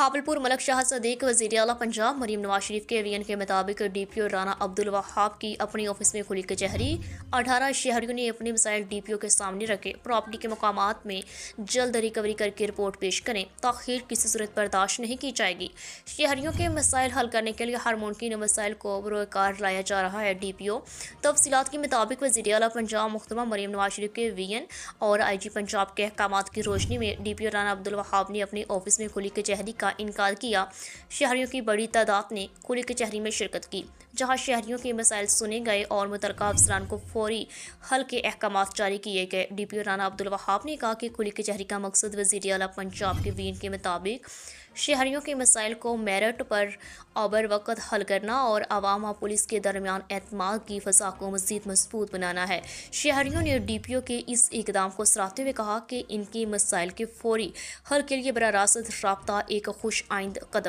बहावलपुर मलक शाह सदीक वज़ीर आला पंजाब मरीम नवाज शरीफ के वीएन के मुताबिक डीपीओ राना अब्दुल वहाब की अपनी ऑफिस में खुली कचहरी। 18 शहरियों ने अपने मसाइल डीपीओ के सामने रखे। प्रॉपर्टी के मकामात में जल्द रिकवरी करके रिपोर्ट पेश करें। ताखीर किसी सूरत बर्दाश्त नहीं की जाएगी। शहरियों के मसाइल हल करने के लिए हर मुमकिन मसाइल को बरोकार लाया जा रहा है। डीपीओ तफसीलात के मुताबिक वज़ीर आला पंजाब मुख्तरमा मरीम नवाज शरीफ के वीएन और IG पंजाब के अहकामात की रोशनी में डीपीओ राना अब्दुल वहाब ने अपनी ऑफिस में खुली कचहरी का इनकार किया। शहरियों की बड़ी तादाद ने खुली कचहरी में शिरकत की, जहां शहरियों के मसाइल सुने गए और मुतल्लिका अफसरान को फौरी हल के अहकामात जारी किए गए। डीपीओ राना अब्दुल वहाब ने कहा कि खुली कचहरी का मकसद वज़ीर आला पंजाब के वीन के मुताबिक शहरियों के मसाइल को मेरिट पर अबर वक्त हल करना और आवाम और पुलिस के दरमियान एतमाद की फ़ज़ा को मज़ीद मजबूत बनाना है। शहरियों ने डीपीओ के इस इकदाम को सराहते हुए कहा कि इनके मसाइल के फौरी हल के लिए बराह रास्त राब्ता एक खुश आइंद कदम